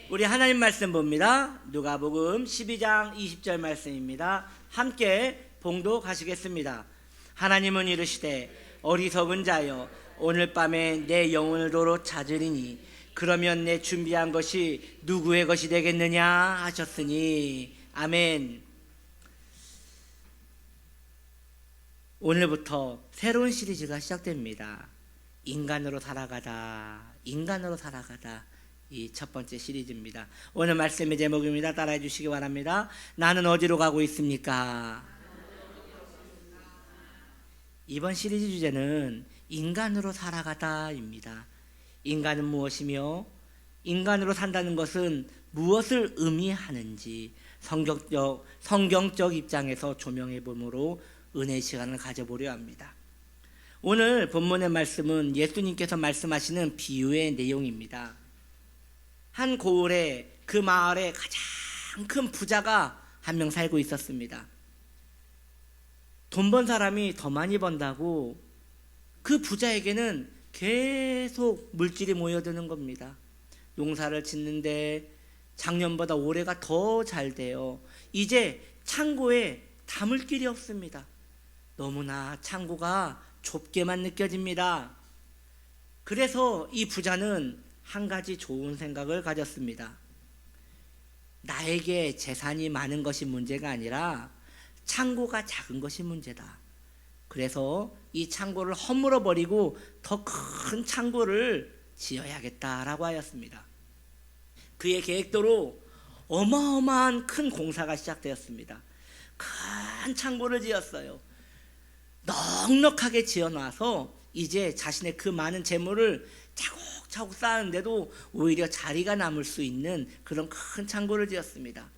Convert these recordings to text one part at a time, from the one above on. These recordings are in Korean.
우리 하나님 말씀 봅니다. 누가복음 12장 20절 말씀입니다. 함께 봉독하시겠습니다. 하나님은 이르시되 어리석은 자여 오늘 밤에 내 영혼을 도로 찾으리니 그러면 내 준비한 것이 누구의 것이 되겠느냐 하셨으니. 아멘. 오늘부터 새로운 시리즈가 시작됩니다. 인간으로 살아가다, 인간으로 살아가다. 이 첫 번째 시리즈입니다. 오늘 말씀의 제목입니다. 따라해 주시기 바랍니다. 나는 어디로 가고 있습니까? 이번 시리즈 주제는 인간으로 살아가다입니다. 인간은 무엇이며 인간으로 산다는 것은 무엇을 의미하는지 성경적 입장에서 조명해 보므로 은혜의 시간을 가져보려 합니다. 오늘 본문의 말씀은 예수님께서 말씀하시는 비유의 내용입니다. 한 고을에 그 마을에 가장 큰 부자가 한 명 살고 있었습니다. 돈 번 사람이 더 많이 번다고 그 부자에게는 계속 물질이 모여드는 겁니다. 농사를 짓는데 작년보다 올해가 더 잘 돼요. 이제 창고에 담을 길이 없습니다. 너무나 창고가 좁게만 느껴집니다. 그래서 이 부자는 한 가지 좋은 생각을 가졌습니다. 나에게 재산이 많은 것이 문제가 아니라 창고가 작은 것이 문제다. 그래서 이 창고를 허물어 버리고 더 큰 창고를 지어야겠다라고 하였습니다. 그의 계획대로 어마어마한 큰 공사가 시작되었습니다. 큰 창고를 지었어요. 넉넉하게 지어놔서 이제 자신의 그 많은 재물을 차곡차곡 쌓았는데도 오히려 자리가 남을 수 있는 그런 큰 창고를 지었습니다.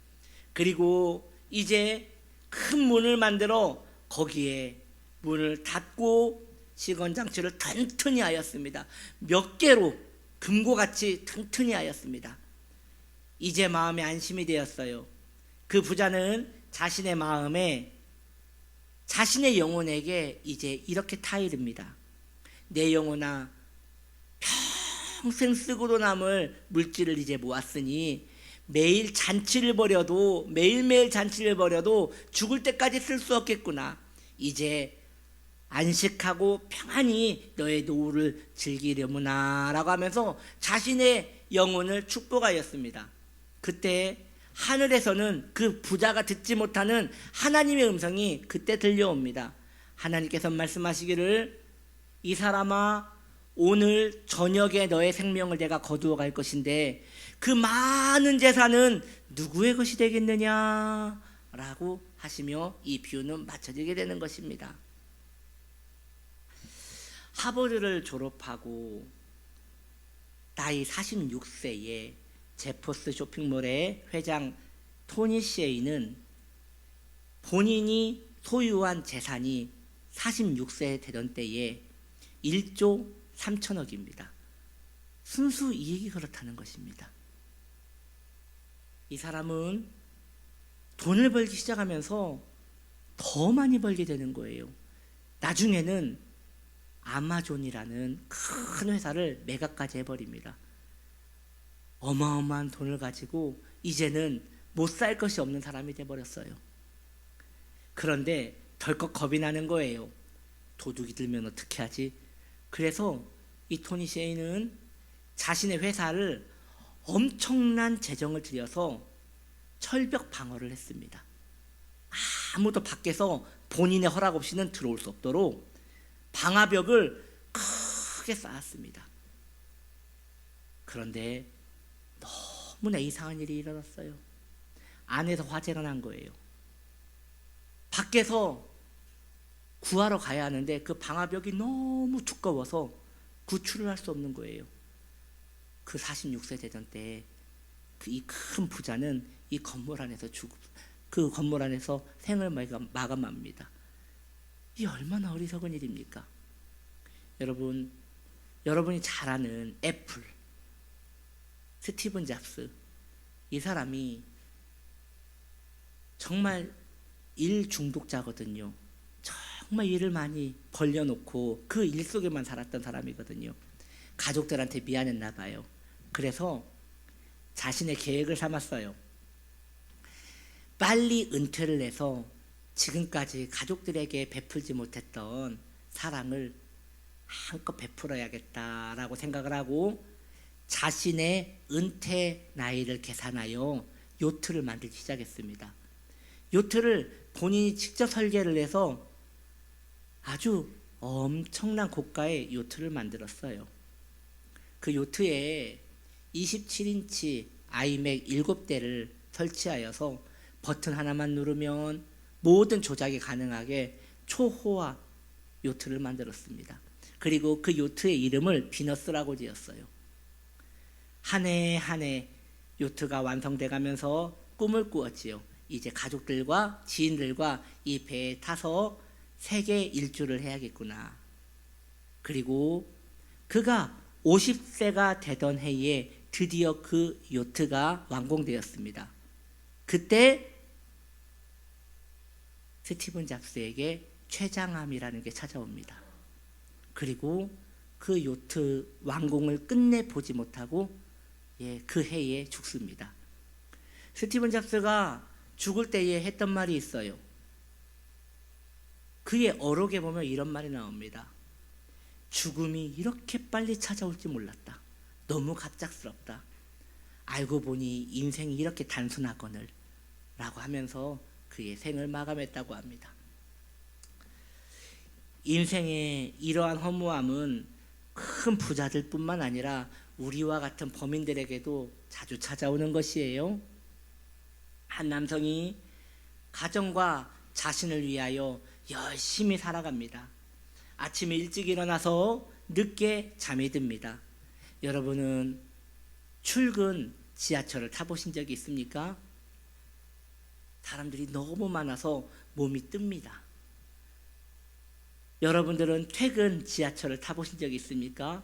그리고 이제 큰 문을 만들어 거기에 문을 닫고 시건장치를 튼튼히 하였습니다. 몇 개로 금고같이 튼튼히 하였습니다. 이제 마음에 안심이 되었어요. 그 부자는 자신의 마음에 자신의 영혼에게 이제 이렇게 타이릅니다. 내 영혼아, 평생 쓰고도 남을 물질을 이제 모았으니 매일매일 잔치를 벌여도 죽을 때까지 쓸 수 없겠구나. 이제 안식하고 평안히 너의 노후를 즐기려무나 라고 하면서 자신의 영혼을 축복하였습니다. 그때 하늘에서는 그 부자가 듣지 못하는 하나님의 음성이 그때 들려옵니다. 하나님께서 말씀하시기를 이 사람아, 오늘 저녁에 너의 생명을 내가 거두어 갈 것인데 그 많은 재산은 누구의 것이 되겠느냐 라고 하시며 이 비유는 맞춰지게 되는 것입니다. 하버드를 졸업하고 나이 46세에 제퍼스 쇼핑몰의 회장 토니 셰이는 본인이 소유한 재산이 46세 되던 때에 1조 3천억입니다. 순수 이익이 그렇다는 것입니다. 이 사람은 돈을 벌기 시작하면서 더 많이 벌게 되는 거예요. 나중에는 아마존이라는 큰 회사를 매각까지 해버립니다. 어마어마한 돈을 가지고 이제는 못 살 것이 없는 사람이 돼버렸어요. 그런데 덜컥 겁이 나는 거예요. 도둑이 들면 어떻게 하지? 그래서 이 토니 셰이는 자신의 회사를 엄청난 재정을 들여서 철벽 방어를 했습니다. 아무도 밖에서 본인의 허락 없이는 들어올 수 없도록 방화벽을 크게 쌓았습니다. 그런데 너무나 이상한 일이 일어났어요. 안에서 화재가 난 거예요. 밖에서 구하러 가야 하는데 그 방화벽이 너무 두꺼워서 구출을 할 수 없는 거예요. 그 46세 되던 때 이 큰 부자는 이 건물 안에서 그 건물 안에서 생을 마감합니다. 이 얼마나 어리석은 일입니까? 여러분이 잘 아는 애플 스티븐 잡스, 이 사람이 정말 일 중독자거든요. 정말 일을 많이 벌려놓고 그 일 속에만 살았던 사람이거든요. 가족들한테 미안했나 봐요. 그래서 자신의 계획을 삼았어요. 빨리 은퇴를 해서 지금까지 가족들에게 베풀지 못했던 사랑을 한껏 베풀어야겠다라고 생각을 하고 자신의 은퇴 나이를 계산하여 요트를 만들기 시작했습니다. 요트를 본인이 직접 설계를 해서 아주 엄청난 고가의 요트를 만들었어요. 그 요트에 27인치 아이맥 7대를 설치하여서 버튼 하나만 누르면 모든 조작이 가능하게 초호화 요트를 만들었습니다. 그리고 그 요트의 이름을 비너스라고 지었어요. 한 해 한 해 요트가 완성돼 가면서 꿈을 꾸었지요. 이제 가족들과 지인들과 이 배에 타서 세계 일주를 해야겠구나. 그리고 그가 50세가 되던 해에 드디어 그 요트가 완공되었습니다. 그때 스티븐 잡스에게 췌장암이라는 게 찾아옵니다. 그리고 그 요트 완공을 끝내 보지 못하고 그 해에 죽습니다. 스티븐 잡스가 죽을 때에 했던 말이 있어요. 그의 어록에 보면 이런 말이 나옵니다. 죽음이 이렇게 빨리 찾아올 줄 몰랐다. 너무 갑작스럽다. 알고 보니 인생이 이렇게 단순하거늘 라고 하면서 그의 생을 마감했다고 합니다. 인생의 이러한 허무함은 큰 부자들 뿐만 아니라 우리와 같은 범인들에게도 자주 찾아오는 것이에요. 한 남성이 가정과 자신을 위하여 열심히 살아갑니다. 아침에 일찍 일어나서 늦게 잠이 듭니다. 여러분은 출근 지하철을 타보신 적이 있습니까? 사람들이 너무 많아서 몸이 뜹니다. 여러분들은 퇴근 지하철을 타보신 적이 있습니까?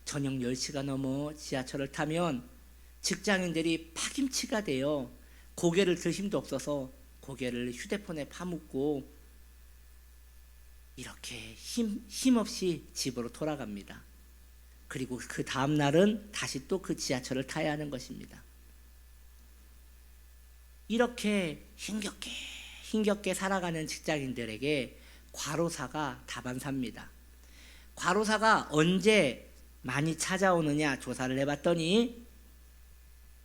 저녁 10시가 넘어 지하철을 타면 직장인들이 파김치가 되어 고개를 들 힘도 없어서 고개를 휴대폰에 파묻고 이렇게 힘없이 집으로 돌아갑니다. 그리고 그 다음 날은 다시 또 그 지하철을 타야 하는 것입니다. 이렇게 힘겹게 살아가는 직장인들에게 과로사가 다반사입니다. 과로사가 언제 많이 찾아오느냐 조사를 해봤더니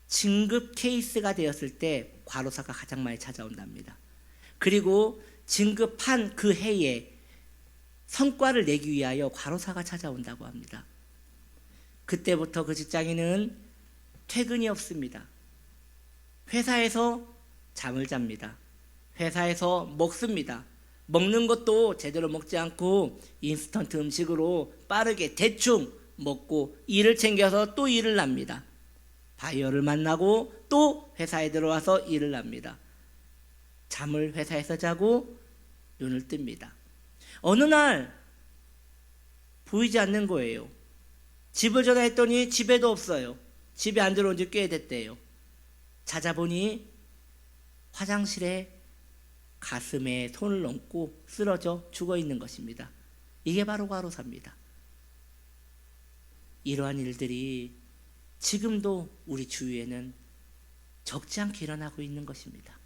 진급 케이스가 되었을 때 과로사가 가장 많이 찾아온답니다. 그리고 진급한 그 해에 성과를 내기 위하여 과로사가 찾아온다고 합니다. 그때부터 그 직장인은 퇴근이 없습니다. 회사에서 잠을 잡니다. 회사에서 먹습니다. 먹는 것도 제대로 먹지 않고 인스턴트 음식으로 빠르게 대충 먹고 일을 챙겨서 또 일을 납니다. 바이어를 만나고 또 회사에 들어와서 일을 납니다. 잠을 회사에서 자고 눈을 뜹니다. 어느 날 보이지 않는 거예요. 집을 전화했더니 집에도 없어요. 집에 안 들어온 지 꽤 됐대요. 찾아보니 화장실에 가슴에 손을 얹고 쓰러져 죽어 있는 것입니다. 이게 바로 과로사입니다. 이러한 일들이 지금도 우리 주위에는 적지 않게 일어나고 있는 것입니다.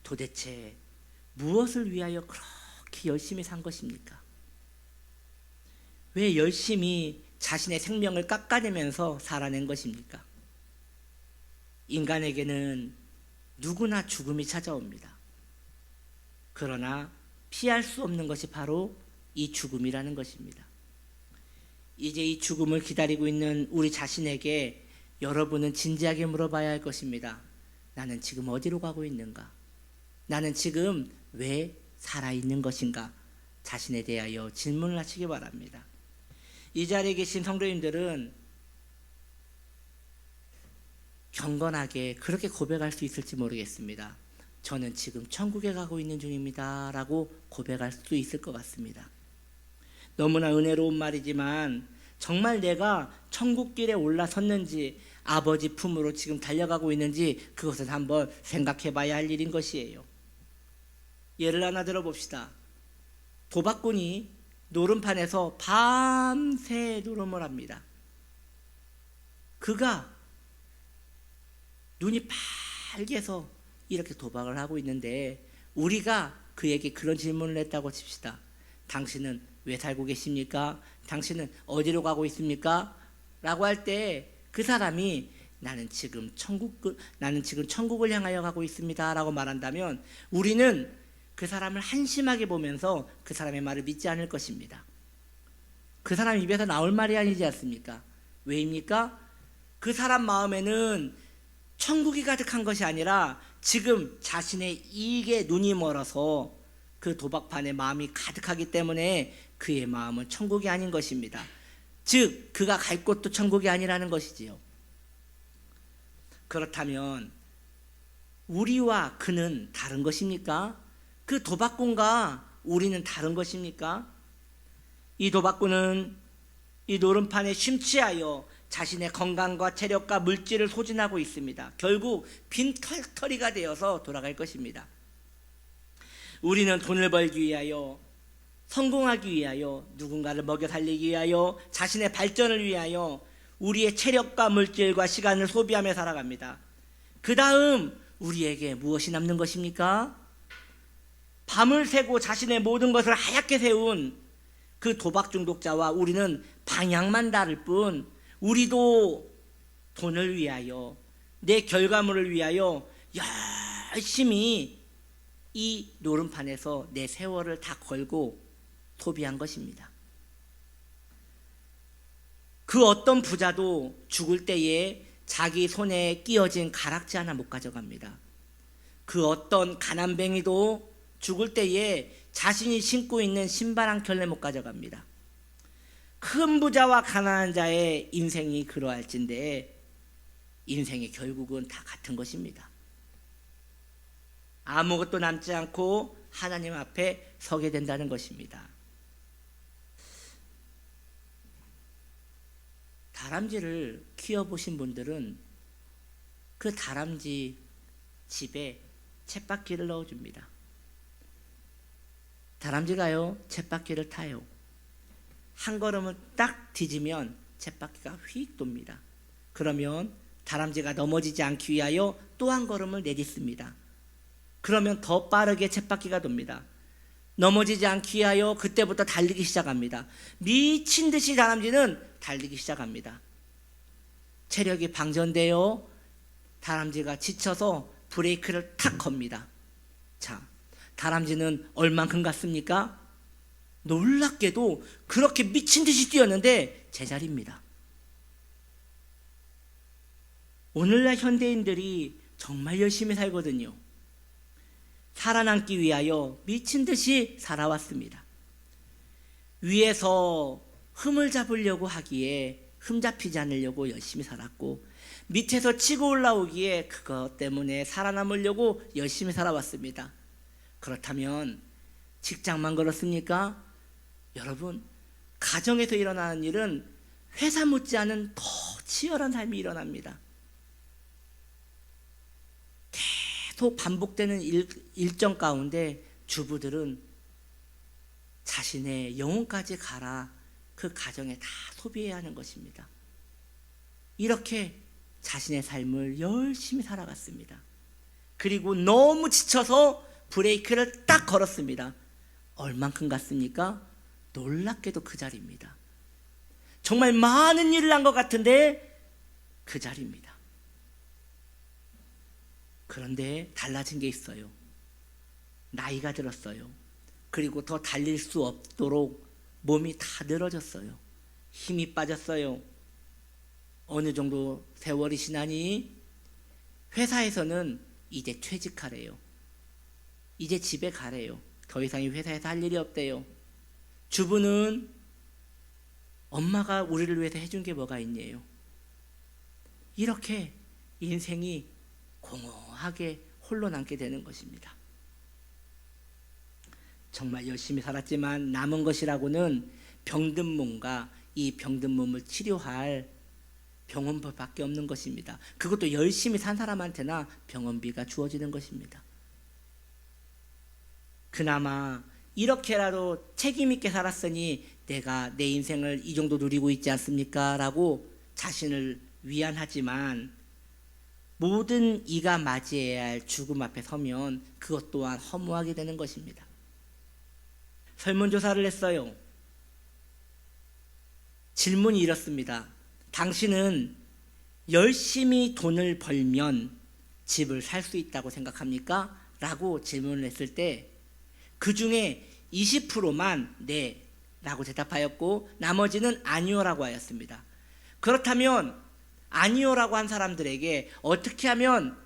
도대체 무엇을 위하여 그렇게 열심히 산 것입니까? 왜 열심히 자신의 생명을 깎아내면서 살아낸 것입니까? 인간에게는 누구나 죽음이 찾아옵니다. 그러나 피할 수 없는 것이 바로 이 죽음이라는 것입니다. 이제 이 죽음을 기다리고 있는 우리 자신에게 여러분은 진지하게 물어봐야 할 것입니다. 나는 지금 어디로 가고 있는가? 나는 지금 왜 살아있는 것인가? 자신에 대하여 질문을 하시기 바랍니다. 이 자리에 계신 성도님들은 경건하게 그렇게 고백할 수 있을지 모르겠습니다. 저는 지금 천국에 가고 있는 중입니다 라고 고백할 수 있을 것 같습니다. 너무나 은혜로운 말이지만 정말 내가 천국길에 올라섰는지 아버지 품으로 지금 달려가고 있는지 그것은 한번 생각해 봐야 할 일인 것이에요. 예를 하나 들어봅시다. 도박꾼이 노름판에서 밤새 노름을 합니다. 그가 눈이 빨개서 이렇게 도박을 하고 있는데 우리가 그에게 그런 질문을 했다고 칩시다. 당신은 왜 살고 계십니까? 당신은 어디로 가고 있습니까? 라고 할 때 그 사람이 나는 지금 천국을 향하여 가고 있습니다 라고 말한다면 우리는 그 사람을 한심하게 보면서 그 사람의 말을 믿지 않을 것입니다. 그 사람 입에서 나올 말이 아니지 않습니까? 왜입니까? 그 사람 마음에는 천국이 가득한 것이 아니라 지금 자신의 이익에 눈이 멀어서 그 도박판에 마음이 가득하기 때문에 그의 마음은 천국이 아닌 것입니다. 즉 그가 갈 곳도 천국이 아니라는 것이지요. 그렇다면 우리와 그는 다른 것입니까? 그 도박꾼과 우리는 다른 것입니까? 이 도박꾼은 이 노름판에 심취하여 자신의 건강과 체력과 물질을 소진하고 있습니다. 결국 빈털터리가 되어서 돌아갈 것입니다. 우리는 돈을 벌기 위하여, 성공하기 위하여, 누군가를 먹여 살리기 위하여, 자신의 발전을 위하여 우리의 체력과 물질과 시간을 소비하며 살아갑니다. 그 다음 우리에게 무엇이 남는 것입니까? 밤을 새고 자신의 모든 것을 하얗게 세운 그 도박 중독자와 우리는 방향만 다를 뿐 우리도 돈을 위하여 내 결과물을 위하여 열심히 이 노름판에서 내 세월을 다 걸고 소비한 것입니다. 그 어떤 부자도 죽을 때에 자기 손에 끼어진 가락지 하나 못 가져갑니다. 그 어떤 가난뱅이도 죽을 때에 자신이 신고 있는 신발 한 켤레 못 가져갑니다. 큰 부자와 가난한 자의 인생이 그러할진데 인생의 결국은 다 같은 것입니다. 아무것도 남지 않고 하나님 앞에 서게 된다는 것입니다. 다람쥐를 키워보신 분들은 그 다람쥐 집에 쳇바퀴를 넣어줍니다. 다람쥐가요 쳇바퀴를 타요. 한 걸음을 딱 뒤지면 쳇바퀴가 휙 돕니다. 그러면 다람쥐가 넘어지지 않기 위하여 또 한 걸음을 내딛습니다. 그러면 더 빠르게 쳇바퀴가 돕니다. 넘어지지 않기 위하여 그때부터 달리기 시작합니다. 미친 듯이 다람쥐는 달리기 시작합니다. 체력이 방전되어 다람쥐가 지쳐서 브레이크를 탁 겁니다. 자, 다람쥐는 얼만큼 갔습니까? 놀랍게도 그렇게 미친 듯이 뛰었는데 제자리입니다. 오늘날 현대인들이 정말 열심히 살거든요. 살아남기 위하여 미친 듯이 살아왔습니다. 위에서 흠을 잡으려고 하기에 흠 잡히지 않으려고 열심히 살았고 밑에서 치고 올라오기에 그것 때문에 살아남으려고 열심히 살아왔습니다. 그렇다면 직장만 그렇습니까? 여러분, 가정에서 일어나는 일은 회사 못지않은 더 치열한 삶이 일어납니다. 계속 반복되는 일정 가운데 주부들은 자신의 영혼까지 갈아 그 가정에 다 소비해야 하는 것입니다. 이렇게 자신의 삶을 열심히 살아갔습니다. 그리고 너무 지쳐서 브레이크를 딱 걸었습니다. 얼만큼 갔습니까? 놀랍게도 그 자리입니다. 정말 많은 일을 한 것 같은데 그 자리입니다. 그런데 달라진 게 있어요. 나이가 들었어요. 그리고 더 달릴 수 없도록 몸이 다 늘어졌어요. 힘이 빠졌어요. 어느 정도 세월이 지나니 회사에서는 이제 퇴직하래요. 이제 집에 가래요. 더 이상 이 회사에서 할 일이 없대요. 주부는 엄마가 우리를 위해서 해준 게 뭐가 있냐요. 이렇게 인생이 공허하게 홀로 남게 되는 것입니다. 정말 열심히 살았지만 남은 것이라고는 병든 몸과 이 병든 몸을 치료할 병원비밖에 없는 것입니다. 그것도 열심히 산 사람한테나 병원비가 주어지는 것입니다. 그나마 이렇게라도 책임 있게 살았으니 내가 내 인생을 이 정도 누리고 있지 않습니까? 라고 자신을 위안하지만 모든 이가 맞이해야 할 죽음 앞에 서면 그것 또한 허무하게 되는 것입니다. 설문조사를 했어요. 질문이 이렇습니다. 당신은 열심히 돈을 벌면 집을 살 수 있다고 생각합니까? 라고 질문을 했을 때 그 중에 20%만 네 라고 대답하였고 나머지는 아니요라고 하였습니다. 그렇다면 아니요라고 한 사람들에게 어떻게 하면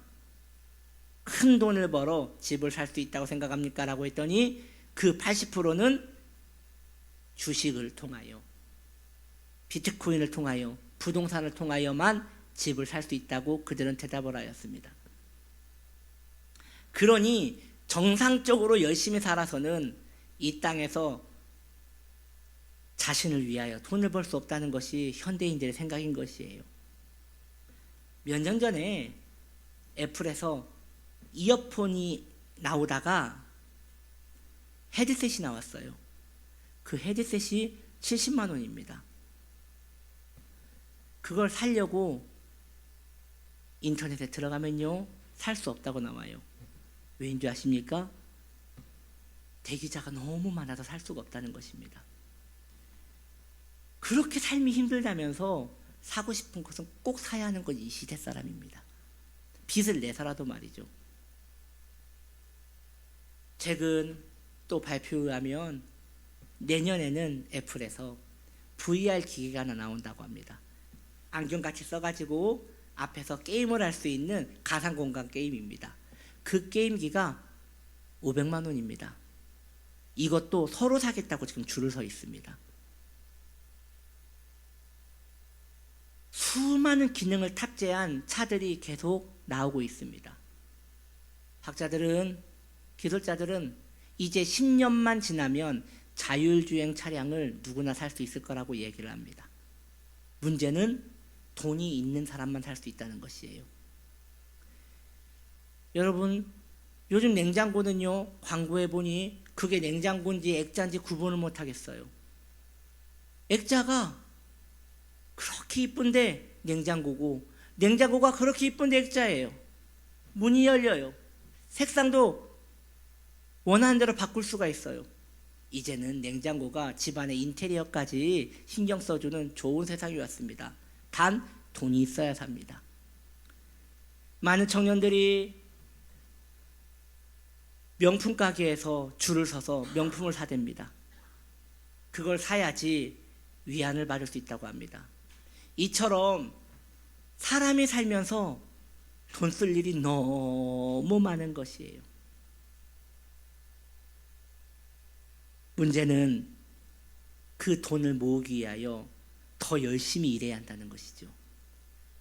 큰 돈을 벌어 집을 살 수 있다고 생각합니까? 라고 했더니 그 80%는 주식을 통하여, 비트코인을 통하여, 부동산을 통하여만 집을 살 수 있다고 그들은 대답을 하였습니다. 그러니 정상적으로 열심히 살아서는 이 땅에서 자신을 위하여 돈을 벌 수 없다는 것이 현대인들의 생각인 것이에요. 몇 년 전에 애플에서 이어폰이 나오다가 헤드셋이 나왔어요. 그 헤드셋이 70만 원입니다. 그걸 사려고 인터넷에 들어가면요, 살 수 없다고 나와요. 왜인 줄 아십니까? 대기자가 너무 많아서 살 수가 없다는 것입니다. 그렇게 삶이 힘들다면서 사고 싶은 것은 꼭 사야 하는 건 이 시대 사람입니다. 빚을 내서라도 말이죠. 최근 또 발표하면 내년에는 애플에서 VR 기기가 하나 나온다고 합니다. 안경같이 써가지고 앞에서 게임을 할 수 있는 가상공간 게임입니다. 그 게임기가 500만 원입니다. 이것도 서로 사겠다고 지금 줄을 서 있습니다. 수많은 기능을 탑재한 차들이 계속 나오고 있습니다. 학자들은, 기술자들은 이제 10년만 지나면 자율주행 차량을 누구나 살 수 있을 거라고 얘기를 합니다. 문제는 돈이 있는 사람만 살 수 있다는 것이에요. 여러분, 요즘 냉장고는요, 광고에 보니 그게 냉장고인지 액자인지 구분을 못 하겠어요. 액자가 그렇게 이쁜데 냉장고고, 냉장고가 그렇게 이쁜데 액자예요. 문이 열려요. 색상도 원하는 대로 바꿀 수가 있어요. 이제는 냉장고가 집안의 인테리어까지 신경 써주는 좋은 세상이 왔습니다. 단 돈이 있어야 삽니다. 많은 청년들이 명품 가게에서 줄을 서서 명품을 사댑니다. 그걸 사야지 위안을 받을 수 있다고 합니다. 이처럼 사람이 살면서 돈 쓸 일이 너무 많은 것이에요. 문제는 그 돈을 모으기 위하여 더 열심히 일해야 한다는 것이죠.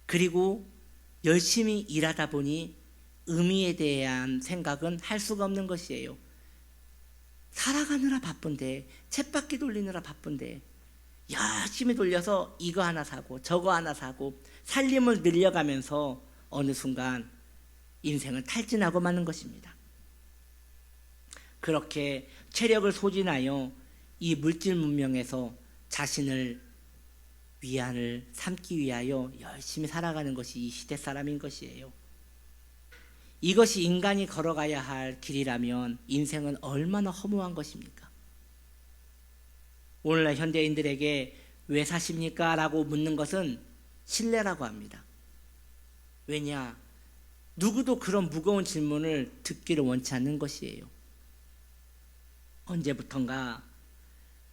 그리고 열심히 일하다 보니 의미에 대한 생각은 할 수가 없는 것이에요. 살아가느라 바쁜데, 쳇바퀴 돌리느라 바쁜데 열심히 돌려서 이거 하나 사고 저거 하나 사고 살림을 늘려가면서 어느 순간 인생을 탈진하고 마는 것입니다. 그렇게 체력을 소진하여 이 물질 문명에서 자신을 위안을 삼기 위하여 열심히 살아가는 것이 이 시대 사람인 것이에요. 이것이 인간이 걸어가야 할 길이라면 인생은 얼마나 허무한 것입니까? 오늘날 현대인들에게 왜 사십니까? 라고 묻는 것은 신뢰라고 합니다. 왜냐? 누구도 그런 무거운 질문을 듣기를 원치 않는 것이에요. 언제부턴가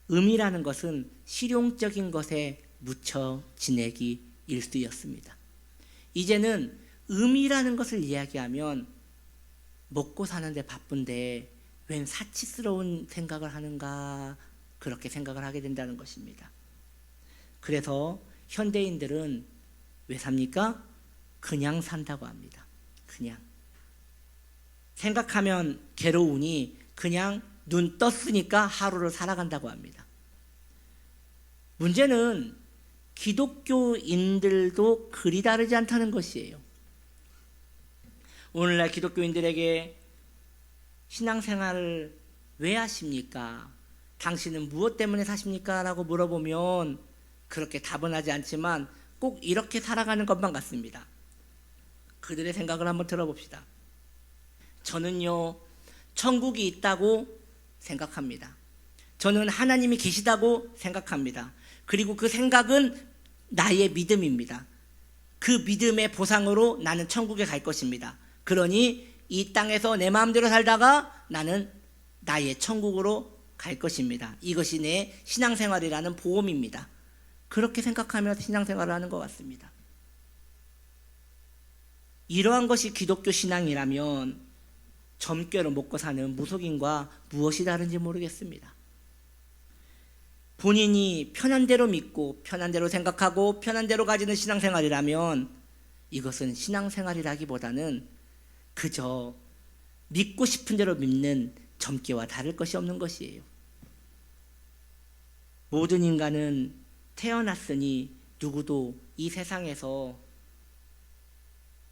의미라는 것은 실용적인 것에 묻혀 지내기 일쑤였습니다. 이제는 의미라는 것을 이야기하면 먹고 사는데 바쁜데 웬 사치스러운 생각을 하는가, 그렇게 생각을 하게 된다는 것입니다. 그래서 현대인들은 왜 삽니까? 그냥 산다고 합니다. 그냥 생각하면 괴로우니 그냥 눈 떴으니까 하루를 살아간다고 합니다. 문제는 기독교인들도 그리 다르지 않다는 것이에요. 오늘날 기독교인들에게 신앙생활을 왜 하십니까? 당신은 무엇 때문에 사십니까? 라고 물어보면 그렇게 답은 하지 않지만 꼭 이렇게 살아가는 것만 같습니다. 그들의 생각을 한번 들어봅시다. 저는요, 천국이 있다고 생각합니다. 저는 하나님이 계시다고 생각합니다. 그리고 그 생각은 나의 믿음입니다. 그 믿음의 보상으로 나는 천국에 갈 것입니다. 그러니 이 땅에서 내 마음대로 살다가 나는 나의 천국으로 갈 것입니다. 이것이 내 신앙생활이라는 보험입니다. 그렇게 생각하면서 신앙생활을 하는 것 같습니다. 이러한 것이 기독교 신앙이라면 점괘로 먹고 사는 무속인과 무엇이 다른지 모르겠습니다. 본인이 편한 대로 믿고 편한 대로 생각하고 편한 대로 가지는 신앙생활이라면 이것은 신앙생활이라기보다는 그저 믿고 싶은 대로 믿는 점괘와 다를 것이 없는 것이에요. 모든 인간은 태어났으니 누구도 이 세상에서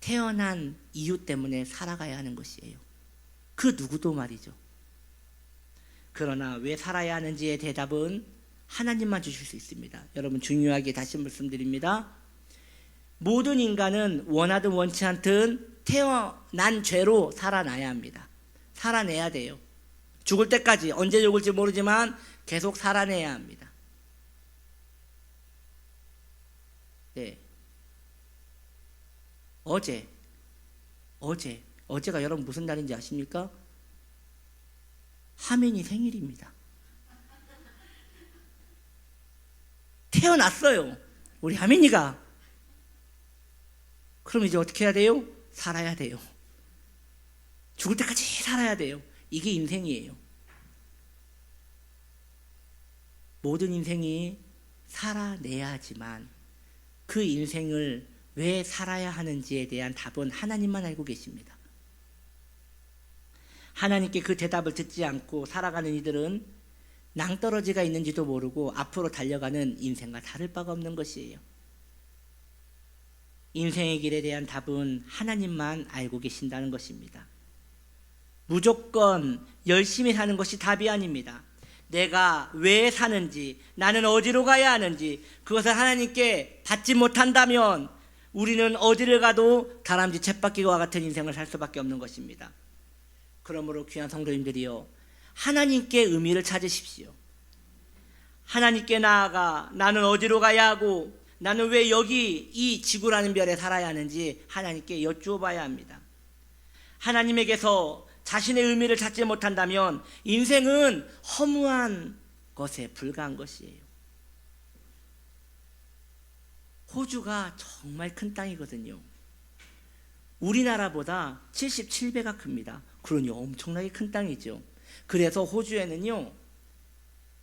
태어난 이유 때문에 살아가야 하는 것이에요. 그 누구도 말이죠. 그러나 왜 살아야 하는지의 대답은 하나님만 주실 수 있습니다. 여러분, 중요하게 다시 말씀드립니다. 모든 인간은 원하든 원치 않든 태어난 죄로 살아나야 합니다. 살아내야 돼요. 죽을 때까지, 언제 죽을지 모르지만 계속 살아내야 합니다. 네. 어제가 여러분 무슨 날인지 아십니까? 하민이 생일입니다. 태어났어요, 우리 하민이가. 그럼 이제 어떻게 해야 돼요? 살아야 돼요. 죽을 때까지 살아야 돼요. 이게 인생이에요. 모든 인생이 살아내야 하지만 그 인생을 왜 살아야 하는지에 대한 답은 하나님만 알고 계십니다. 하나님께 그 대답을 듣지 않고 살아가는 이들은 낭떠러지가 있는지도 모르고 앞으로 달려가는 인생과 다를 바가 없는 것이에요. 인생의 길에 대한 답은 하나님만 알고 계신다는 것입니다. 무조건 열심히 사는 것이 답이 아닙니다. 내가 왜 사는지, 나는 어디로 가야 하는지 그것을 하나님께 받지 못한다면 우리는 어디를 가도 다람쥐 쳇바퀴와 같은 인생을 살 수밖에 없는 것입니다. 그러므로 귀한 성도님들이요, 하나님께 의미를 찾으십시오. 하나님께 나아가 나는 어디로 가야 하고 나는 왜 여기 이 지구라는 별에 살아야 하는지 하나님께 여쭈어 봐야 합니다. 하나님에게서 자신의 의미를 찾지 못한다면 인생은 허무한 것에 불과한 것이에요. 호주가 정말 큰 땅이거든요. 우리나라보다 77배가 큽니다. 그러니 엄청나게 큰 땅이죠. 그래서 호주에는요,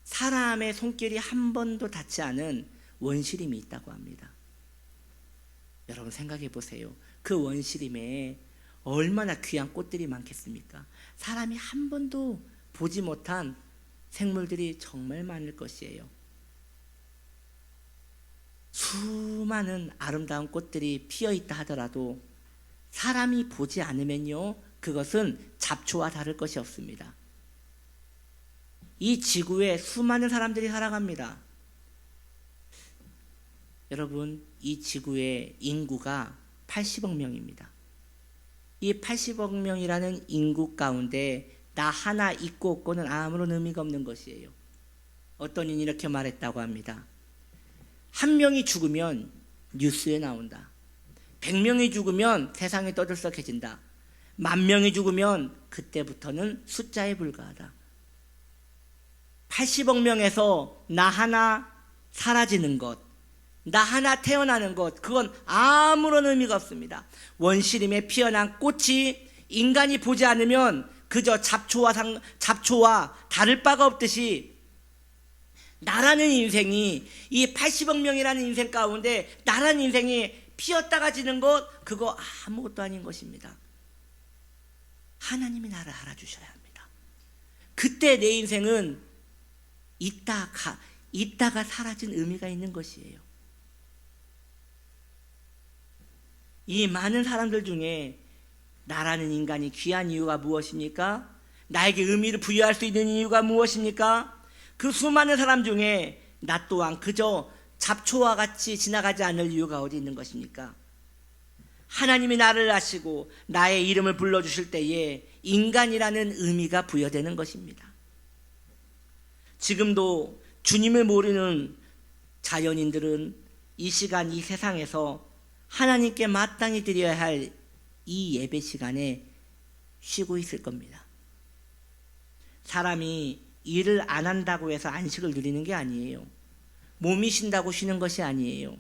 사람의 손길이 한 번도 닿지 않은 원시림이 있다고 합니다. 여러분 생각해 보세요. 그 원시림에 얼마나 귀한 꽃들이 많겠습니까? 사람이 한 번도 보지 못한 생물들이 정말 많을 것이에요. 수많은 아름다운 꽃들이 피어 있다 하더라도 사람이 보지 않으면요, 그것은 잡초와 다를 것이 없습니다. 이 지구에 수많은 사람들이 살아갑니다. 여러분, 이 지구의 인구가 80억 명입니다. 이 80억 명이라는 인구 가운데 나 하나 있고 없고는 아무런 의미가 없는 것이에요. 어떤 이는 이렇게 말했다고 합니다. 한 명이 죽으면 뉴스에 나온다. 100명이 죽으면 세상이 떠들썩해진다. 10,000명이 죽으면 그때부터는 숫자에 불과하다. 80억 명에서 나 하나 사라지는 것, 나 하나 태어나는 것, 그건 아무런 의미가 없습니다. 원시림에 피어난 꽃이 인간이 보지 않으면 그저 잡초와 다를 바가 없듯이 나라는 인생이, 이 80억 명이라는 인생 가운데 나라는 인생이 피었다가 지는 것, 그거 아무것도 아닌 것입니다. 하나님이 나를 알아주셔야 합니다. 그때 내 인생은 있다가 사라진 의미가 있는 것이에요. 이 많은 사람들 중에 나라는 인간이 귀한 이유가 무엇입니까? 나에게 의미를 부여할 수 있는 이유가 무엇입니까? 그 수많은 사람 중에 나 또한 그저 잡초와 같이 지나가지 않을 이유가 어디 있는 것입니까? 하나님이 나를 아시고 나의 이름을 불러주실 때에 인간이라는 의미가 부여되는 것입니다. 지금도 주님을 모르는 자연인들은 이 시간 이 세상에서 하나님께 마땅히 드려야 할 이 예배 시간에 쉬고 있을 겁니다. 사람이 일을 안 한다고 해서 안식을 누리는 게 아니에요. 몸이 쉰다고 쉬는 것이 아니에요.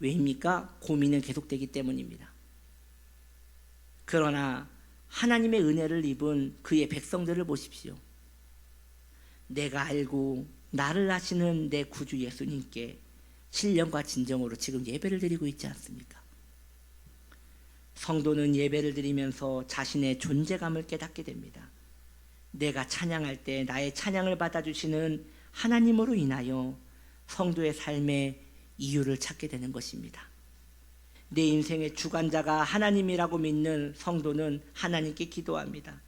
왜입니까? 고민은 계속되기 때문입니다. 그러나 하나님의 은혜를 입은 그의 백성들을 보십시오. 내가 알고 나를 아시는 내 구주 예수님께 신령과 진정으로 지금 예배를 드리고 있지 않습니까? 성도는 예배를 드리면서 자신의 존재감을 깨닫게 됩니다. 내가 찬양할 때 나의 찬양을 받아주시는 하나님으로 인하여 성도의 삶의 이유를 찾게 되는 것입니다. 내 인생의 주관자가 하나님이라고 믿는 성도는 하나님께 기도합니다.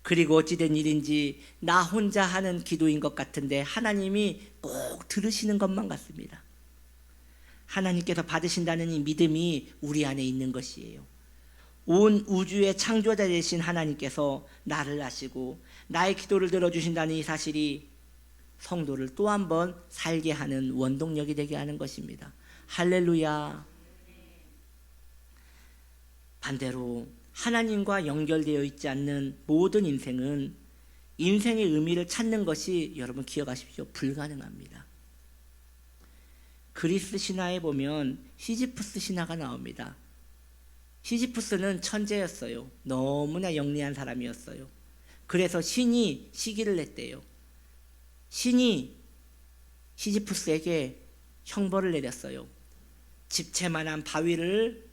그리고 어찌된 일인지 나 혼자 하는 기도인 것 같은데 하나님이 꼭 들으시는 것만 같습니다. 하나님께서 받으신다는 이 믿음이 우리 안에 있는 것이에요. 온 우주의 창조자 되신 하나님께서 나를 아시고 나의 기도를 들어주신다는 이 사실이 성도를 또 한 번 살게 하는 원동력이 되게 하는 것입니다. 할렐루야. 반대로 하나님과 연결되어 있지 않는 모든 인생은 인생의 의미를 찾는 것이 여러분 기억하십시오. 불가능합니다. 그리스 신화에 보면 시지프스 신화가 나옵니다. 시지프스는 천재였어요. 너무나 영리한 사람이었어요. 그래서 신이 시기를 냈대요. 신이 시지프스에게 형벌을 내렸어요. 집채만한 바위를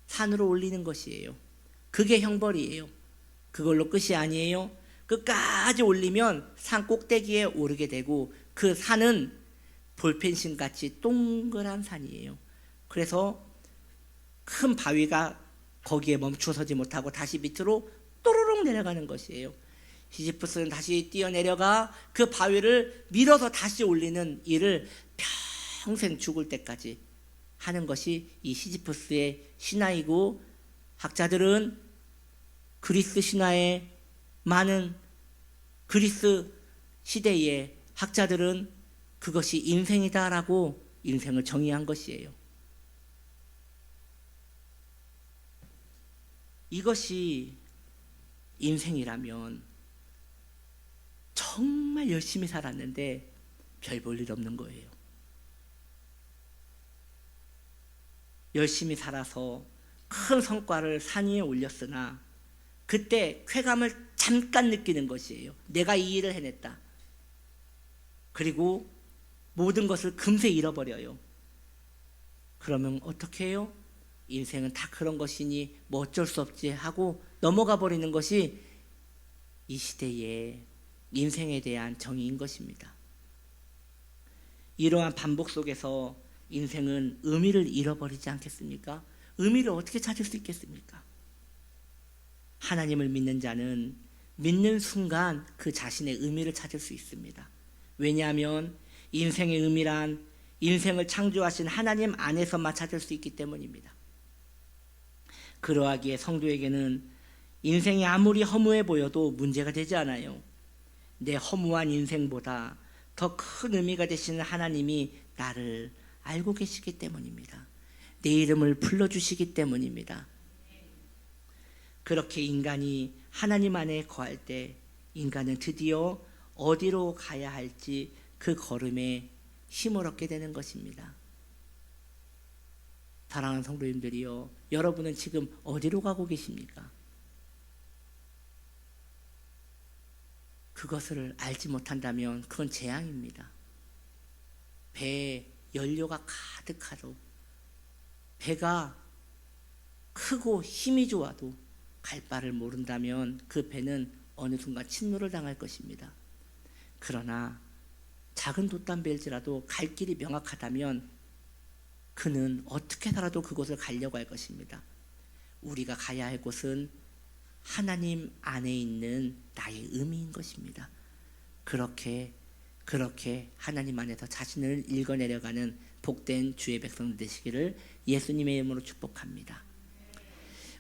산으로 올리는 것이에요. 그게 형벌이에요. 그걸로 끝이 아니에요. 끝까지 올리면 산 꼭대기에 오르게 되고 그 산은 볼펜신같이 동그란 산이에요. 그래서 큰 바위가 거기에 멈춰서지 못하고 다시 밑으로 또르륵 내려가는 것이에요. 시지프스는 다시 뛰어내려가 그 바위를 밀어서 다시 올리는 일을 평생 죽을 때까지 하는 것이 이 시지프스의 신화이고, 학자들은 그리스 신화의 많은 그리스 시대의 학자들은 그것이 인생이다라고 인생을 정의한 것이에요. 이것이 인생이라면 정말 열심히 살았는데 별 볼 일 없는 거예요. 열심히 살아서 큰 성과를 산 위에 올렸으나 그때 쾌감을 잠깐 느끼는 것이에요. 내가 이 일을 해냈다. 그리고 모든 것을 금세 잃어버려요. 그러면 어떻게 해요? 인생은 다 그런 것이니 뭐 어쩔 수 없지 하고 넘어가 버리는 것이 이 시대의 인생에 대한 정의인 것입니다. 이러한 반복 속에서 인생은 의미를 잃어버리지 않겠습니까? 의미를 어떻게 찾을 수 있겠습니까? 하나님을 믿는 자는 믿는 순간 그 자신의 의미를 찾을 수 있습니다. 왜냐하면 인생의 의미란 인생을 창조하신 하나님 안에서만 찾을 수 있기 때문입니다. 그러하기에 성도에게는 인생이 아무리 허무해 보여도 문제가 되지 않아요. 내 허무한 인생보다 더 큰 의미가 되시는 하나님이 나를 알고 계시기 때문입니다. 내 이름을 불러주시기 때문입니다. 그렇게 인간이 하나님 안에 거할 때 인간은 드디어 어디로 가야 할지 그 걸음에 힘을 얻게 되는 것입니다. 사랑하는 성도님들이요, 여러분은 지금 어디로 가고 계십니까? 그것을 알지 못한다면 그건 재앙입니다. 배에 연료가 가득하도 배가 크고 힘이 좋아도 갈 바를 모른다면 그 배는 어느 순간 침몰을 당할 것입니다. 그러나 작은 돛담배일지라도 갈 길이 명확하다면 그는 어떻게 살아도 그곳을 가려고 할 것입니다. 우리가 가야 할 곳은 하나님 안에 있는 나의 의미인 것입니다. 그렇게 그렇게 하나님 안에서 자신을 읽어내려가는 복된 주의 백성 되시기를 예수님의 이름으로 축복합니다.